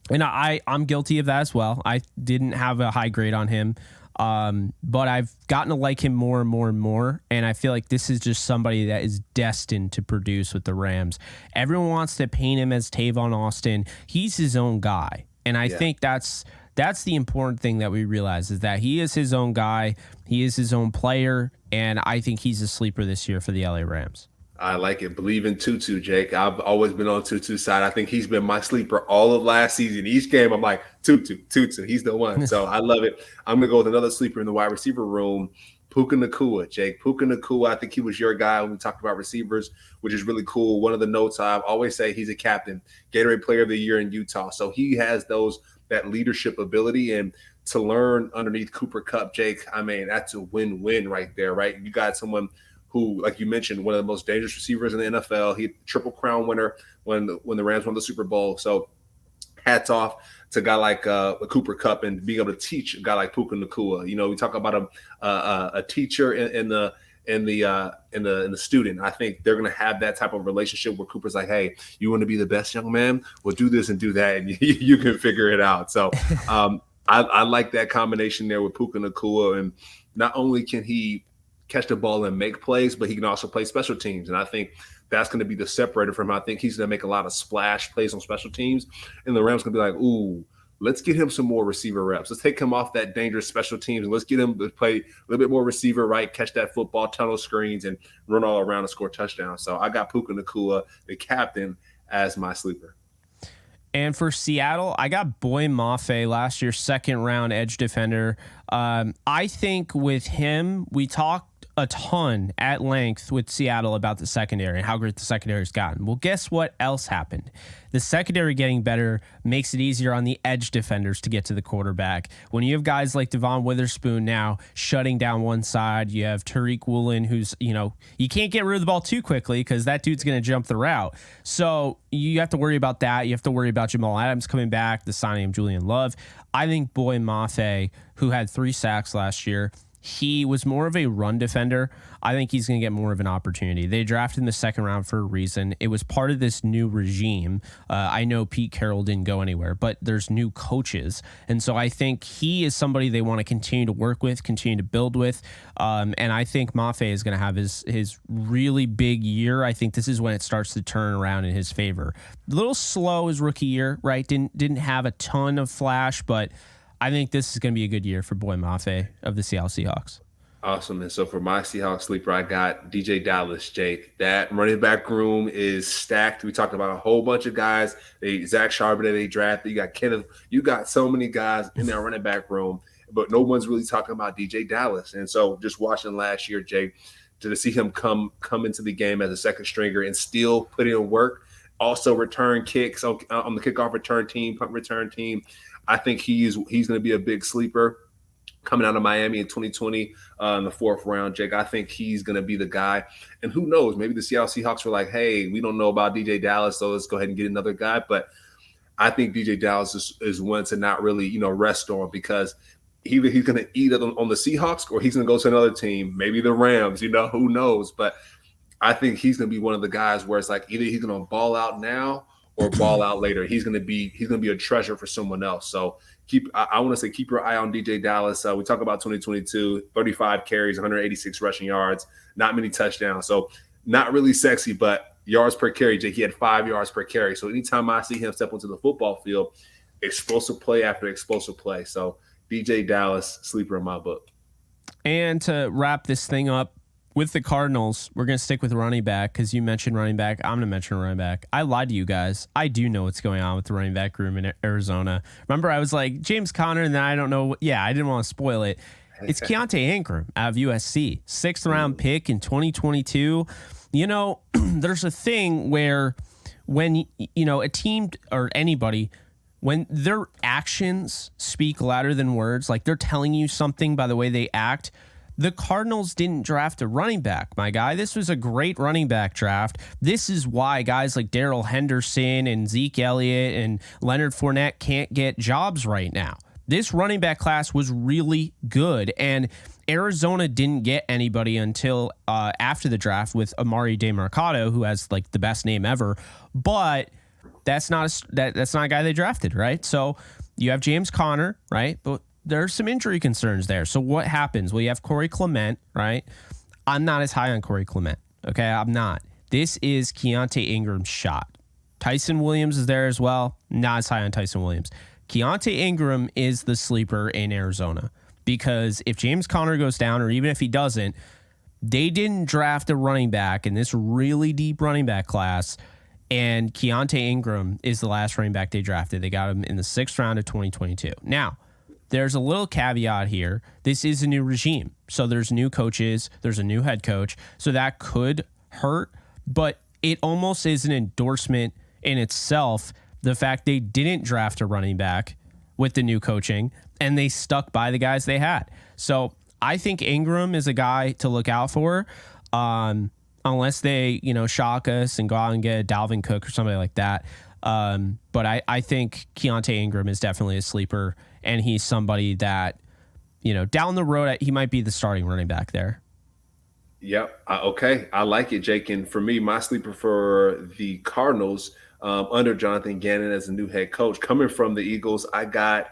I'm guilty of that as well. I didn't have a high grade on him, but I've gotten to like him more and more and more, and I feel like this is just somebody that is destined to produce with the Rams. Everyone wants to paint him as Tavon Austin. He's his own guy, and I think that's the important thing that we realize is that he is his own guy, he is his own player, and I think he's a sleeper this year for the LA Rams. I like it. Bleav in Tutu, Jake. I've always been on Tutu's side. I think he's been my sleeper all of last season. Each game, I'm like, Tutu. He's the one. So I love it. I'm going to go with another sleeper in the wide receiver room, Puka Nacua, Jake. Puka Nacua, I think he was your guy when we talked about receivers, which is really cool. One of the notes I've always say, he's a captain, Gatorade Player of the Year in Utah. So he has that leadership ability, and to learn underneath Cooper Kupp, Jake, I mean, that's a win-win right there, right? You got someone who, like you mentioned, one of the most dangerous receivers in the NFL. He Triple Crown winner when the Rams won the Super Bowl. So hats off to a guy like Cooper Kupp and being able to teach a guy like Puka Nacua. You know, we talk about a teacher in the student. I think they're going to have that type of relationship where Cooper's like, hey, you want to be the best, young man? Well, do this and do that, and you can figure it out. So I like that combination there with Puka Nacua. And not only can he catch the ball and make plays, but he can also play special teams. And I think that's going to be the separator from him. I think he's going to make a lot of splash plays on special teams. And the Rams going to be like, ooh, let's get him some more receiver reps. Let's take him off that dangerous special teams, and let's get him to play a little bit more receiver, right? Catch that football, tunnel screens, and run all around and score touchdowns. So I got Puka Nacua, the captain, as my sleeper. And for Seattle, I got Boy Mafe, last year's second-round edge defender. I think with him, we talked a ton at length with Seattle about the secondary and how great the secondary's gotten. Well, guess what else happened? The secondary getting better makes it easier on the edge defenders to get to the quarterback. When you have guys like Devon Witherspoon now shutting down one side, you have Tariq Woolen, who's, you can't get rid of the ball too quickly because that dude's going to jump the route. So you have to worry about that. You have to worry about Jamal Adams coming back, the signing of Julian Love. I think Boy Mafe, who had 3 sacks last year, he was more of a run defender. I think he's going to get more of an opportunity. They drafted in the second round for a reason. It was part of this new regime. I know Pete Carroll didn't go anywhere, but there's new coaches. And so I think he is somebody they want to continue to work with, continue to build with. And I think Mafe is going to have his really big year. I think this is when it starts to turn around in his favor. A little slow his rookie year, right? Didn't have a ton of flash, but I think this is going to be a good year for Boy Mafe of the Seattle Seahawks. Awesome. And so for my Seahawks sleeper, I got DJ Dallas, Jake. That running back room is stacked. We talked about a whole bunch of guys. Zach Charbonnet, they drafted. You got Kenneth. You got so many guys in that running back room, but no one's really talking about DJ Dallas. And so just watching last year, Jake, to see him come into the game as a second stringer and still put in work, also return kicks on the kickoff return team, punt return team. I think he's going to be a big sleeper coming out of Miami in 2020 in the 4th round, Jake. I think he's going to be the guy. And who knows, maybe the Seattle Seahawks were like, hey, we don't know about DJ Dallas, so let's go ahead and get another guy. But I think DJ Dallas is one to not really, rest on, because either he's going to eat it on the Seahawks or he's going to go to another team, maybe the Rams, who knows. But I think he's going to be one of the guys where it's like either he's going to ball out now or ball out later. He's going to be a treasure for someone else. So I want to say keep your eye on DJ Dallas. We talk about 2022, 35 carries, 186 rushing yards, not many touchdowns. So not really sexy, but yards per carry, Jake. He had 5 yards per carry. So anytime I see him step onto the football field, explosive play after explosive play. So DJ Dallas, sleeper in my book. And to wrap this thing up, with the Cardinals, we're going to stick with running back because you mentioned running back. I'm going to mention running back. I lied to you guys. I do know what's going on with the running back room in Arizona. Remember, I was like, James Conner, and then I don't know. Yeah, I didn't want to spoil it. It's Keontae Ingram out of USC. 6th round pick in 2022. There's a thing where when, a team or anybody, when their actions speak louder than words, like they're telling you something by the way they act. The Cardinals didn't draft a running back, my guy. This was a great running back draft. This is why guys like Darrell Henderson and Zeke Elliott and Leonard Fournette can't get jobs right now. This running back class was really good, and Arizona didn't get anybody until after the draft with Amari DeMarcado, who has like the best name ever, but that's not a guy they drafted, right? So you have James Conner, right? But there's some injury concerns there. So what happens? Well, you have Corey Clement, right? I'm not as high on Corey Clement. Okay, I'm not. This is Keontae Ingram's shot. Tyson Williams is there as well. Not as high on Tyson Williams. Keontae Ingram is the sleeper in Arizona because if James Conner goes down, or even if he doesn't, they didn't draft a running back in this really deep running back class, and Keontae Ingram is the last running back they drafted. They got him in the 6th round of 2022. Now, there's a little caveat here. This is a new regime. So there's new coaches, there's a new head coach. So that could hurt, but it almost is an endorsement in itself, the fact they didn't draft a running back with the new coaching and they stuck by the guys they had. So I think Ingram is a guy to look out for, unless they, shock us and go out and get a Dalvin Cook or somebody like that. But I think Keontae Ingram is definitely a sleeper, and he's somebody that, down the road, he might be the starting running back there. Yep. Okay. I like it, Jake. And for me, my sleeper for the Cardinals under Jonathan Gannon as the new head coach, coming from the Eagles, I got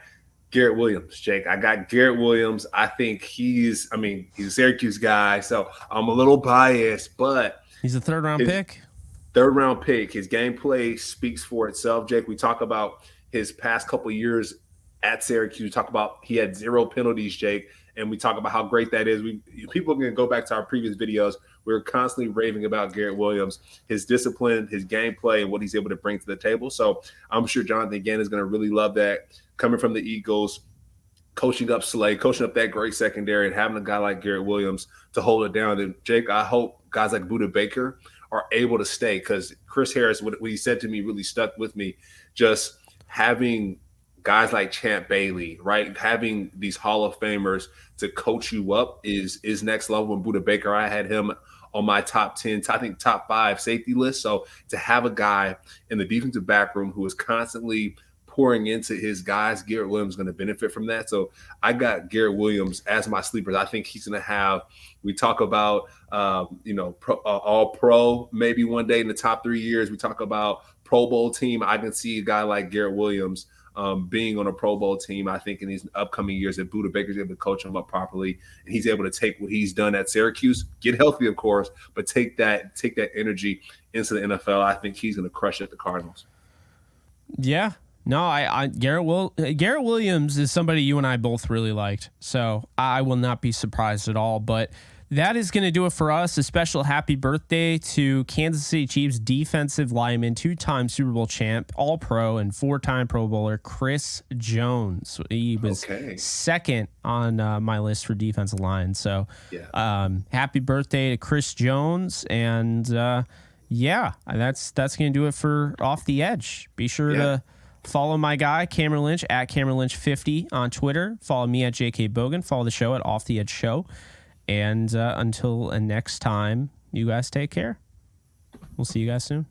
Garrett Williams, Jake. I got Garrett Williams. I think he's a Syracuse guy, so I'm a little biased, but he's a third-round pick. Third-round pick. His gameplay speaks for itself, Jake. We talk about his past couple of years at Syracuse. We talk about he had 0 penalties, Jake, and we talk about how great that is. People can go back to our previous videos. We're constantly raving about Garrett Williams, his discipline, his gameplay, and what he's able to bring to the table. So I'm sure Jonathan Gannon is going to really love that. Coming from the Eagles, coaching up Slay, coaching up that great secondary, and having a guy like Garrett Williams to hold it down. And Jake, I hope guys like Budda Baker are able to stay, because Chris Harris, what he said to me really stuck with me. Just having guys like Champ Bailey, right? Having these Hall of Famers to coach you up is next level. And Budda Baker, I had him on my top 10, I think top 5 safety list. So to have a guy in the defensive back room who is constantly pouring into his guys, Garrett Williams is going to benefit from that. So I got Garrett Williams as my sleepers. I think he's going to have, we talk about, all pro maybe one day in the top 3 years. We talk about Pro Bowl team. I can see a guy like Garrett Williams being on a Pro Bowl team. I think in these upcoming years that Budda Baker's able to coach him up properly, and he's able to take what he's done at Syracuse, get healthy, of course, but take that energy into the NFL. I think he's going to crush it at the Cardinals. Yeah. No, Garrett Williams is somebody you and I both really liked, so I will not be surprised at all. But that is going to do it for us. A special happy birthday to Kansas City Chiefs defensive lineman, 2-time Super Bowl champ, All-Pro, and 4-time Pro Bowler Chris Jones. He was second on my list for defensive line. So happy birthday to Chris Jones. And that's going to do it for Off the Edge. Be sure to follow my guy, Cameron Lynch, at Cameron Lynch 50 on Twitter. Follow me at JK Bogan. Follow the show at Off the Edge Show. And until next time, you guys take care. We'll see you guys soon.